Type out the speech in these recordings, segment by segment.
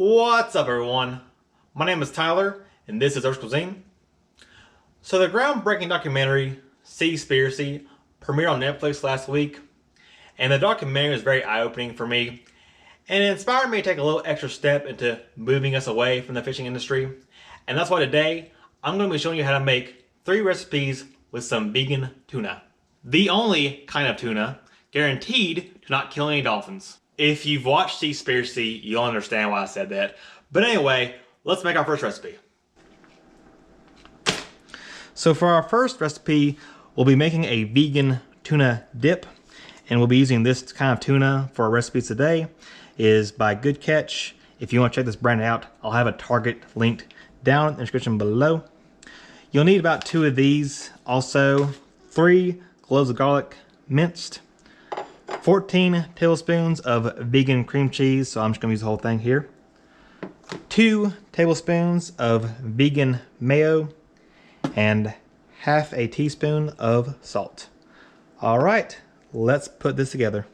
What's up, everyone? My name is Tyler, and this is Earth's Cuisine. So the groundbreaking documentary, Seaspiracy, premiered on Netflix last week, and the documentary was very eye-opening for me, and it inspired me to take a little extra step into moving us away from the fishing industry. And that's why today, I'm going to be showing you how to make 3 recipes with some vegan tuna. The only kind of tuna guaranteed to not kill any dolphins. If you've watched Seaspiracy, you'll understand why I said that. But anyway, let's make our first recipe. So for our first recipe, we'll be making a vegan tuna dip. And we'll be using this kind of tuna for our recipes today. It is by Good Catch. If you want to check this brand out, I'll have a Target linked down in the description below. You'll need about 2 of these. Also, 3 cloves of garlic minced. 14 tablespoons of vegan cream cheese, so I'm just going to use the whole thing here. 2 tablespoons of vegan mayo, and half a teaspoon of salt. All right, let's put this together.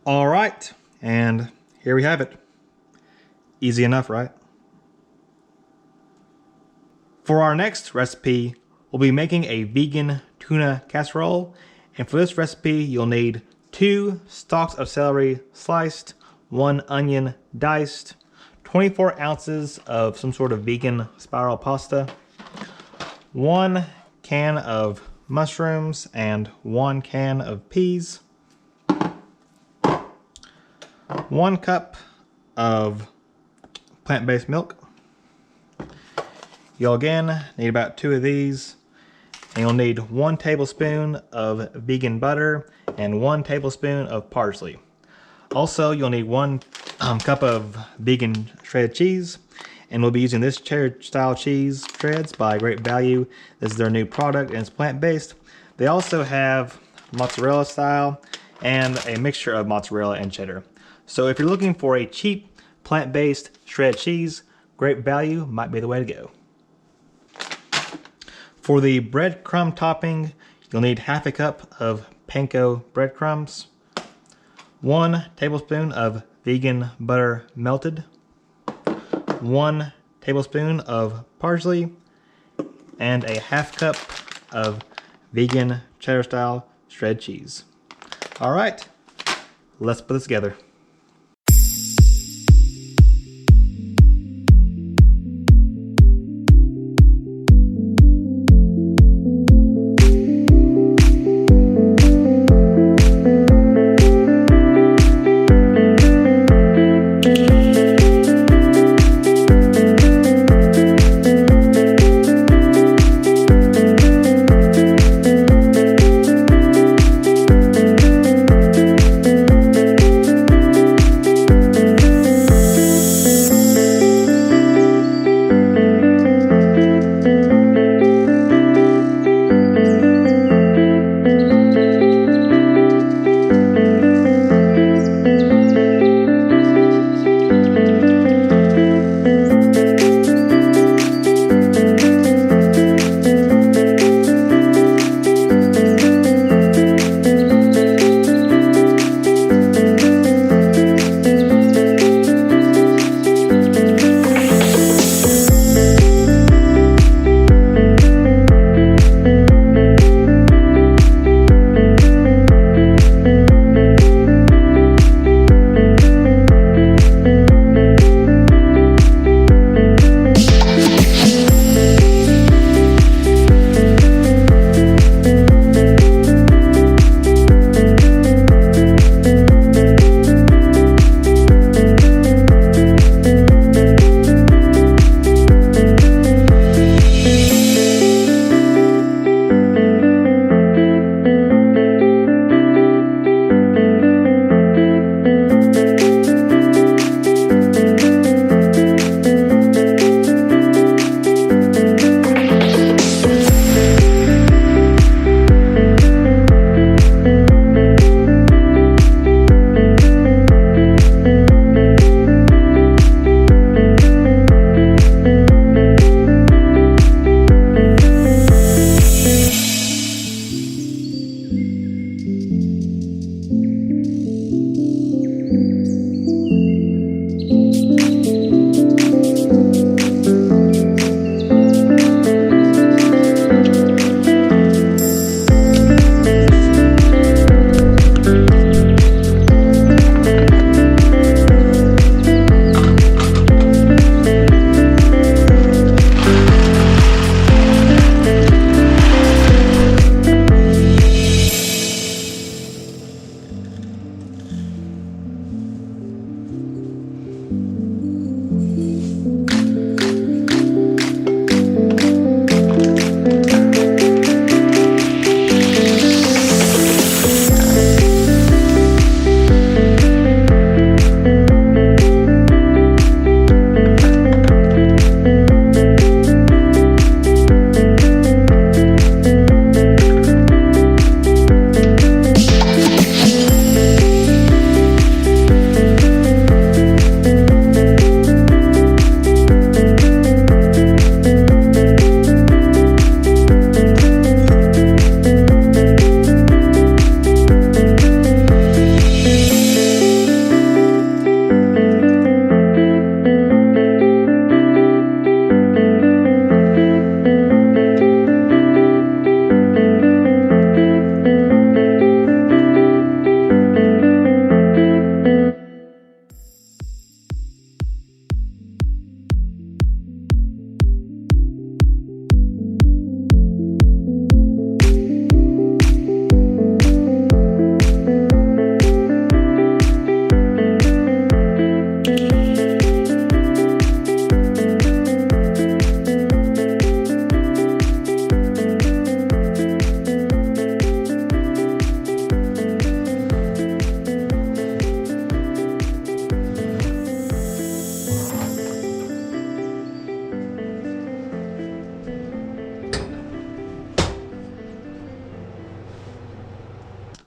All right, and here we have it. Easy enough, right? For our next recipe, we'll be making a vegan tuna casserole. And for this recipe, you'll need 2 stalks of celery sliced, 1 onion diced, 24 ounces of some sort of vegan spiral pasta, 1 can of mushrooms, and 1 can of peas, 1 cup of plant-based milk. You'll again need about 2 of these, and you'll need 1 tablespoon of vegan butter and 1 tablespoon of parsley. Also, you'll need 1 cup of vegan shredded cheese, and we'll be using this cheddar style cheese shreds by Great Value. This is their new product, and it's plant-based. They also have mozzarella style and a mixture of mozzarella and cheddar. So if you're looking for a cheap plant-based shredded cheese, Great Value might be the way to go. For the breadcrumb topping, you'll need half a cup of panko breadcrumbs, 1 tablespoon of vegan butter melted, 1 tablespoon of parsley, and a half cup of vegan cheddar style shredded cheese. All right, let's put this together.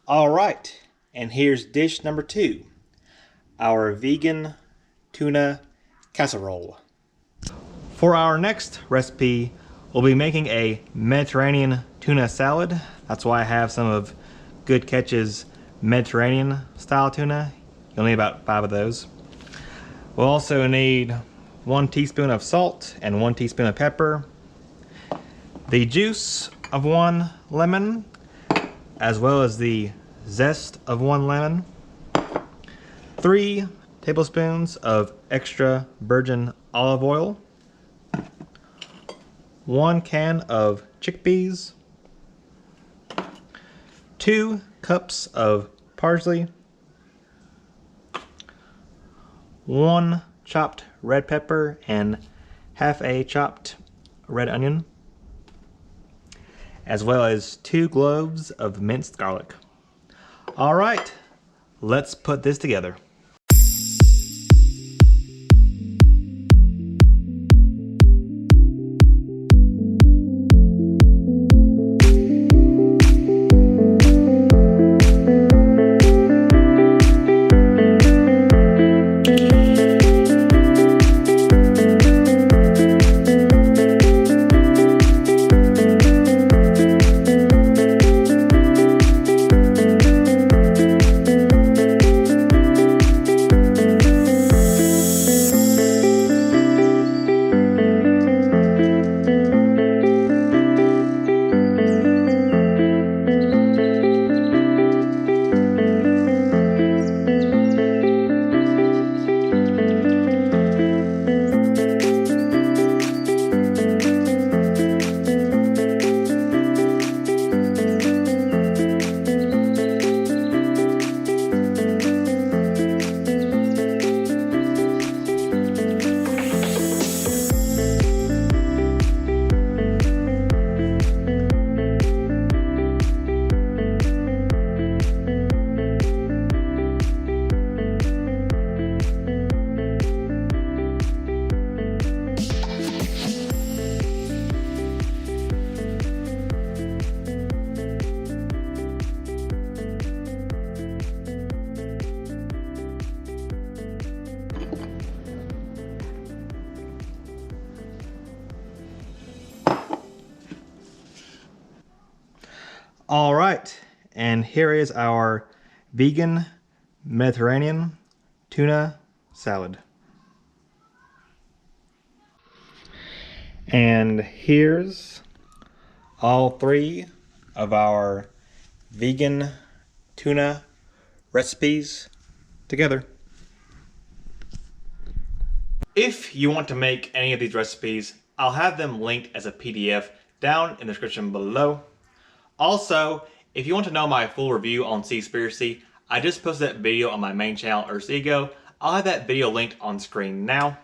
All right, and here's dish number 2, our vegan tuna casserole. For our next recipe, we'll be making a Mediterranean tuna salad. That's why I have some of Good Catch's Mediterranean style tuna. You'll need about 5 of those. We'll also need 1 teaspoon of salt and 1 teaspoon of pepper, the juice of 1 lemon, as well as the zest of 1 lemon, 3 tablespoons of extra virgin olive oil, 1 can of chickpeas, 2 cups of parsley, 1 chopped red pepper and half a chopped red onion, as well as 2 cloves of minced garlic. All right, let's put this together. All right, and here is our vegan Mediterranean tuna salad. And here's all 3 of our vegan tuna recipes together. If you want to make any of these recipes, I'll have them linked as a PDF down in the description below. Also, if you want to know my full review on Seaspiracy, I just posted that video on my main channel, Earth's Ego. I'll have that video linked on screen now.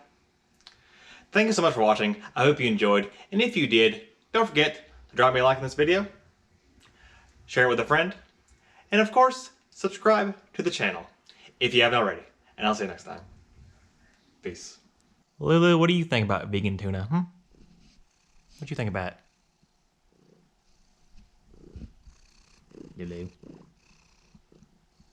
Thank you so much for watching. I hope you enjoyed, and if you did, don't forget to drop me a like in this video, share it with a friend, and of course, subscribe to the channel if you haven't already. And I'll see you next time. Peace. Lulu, what do you think about vegan tuna? What do you think about it? You do.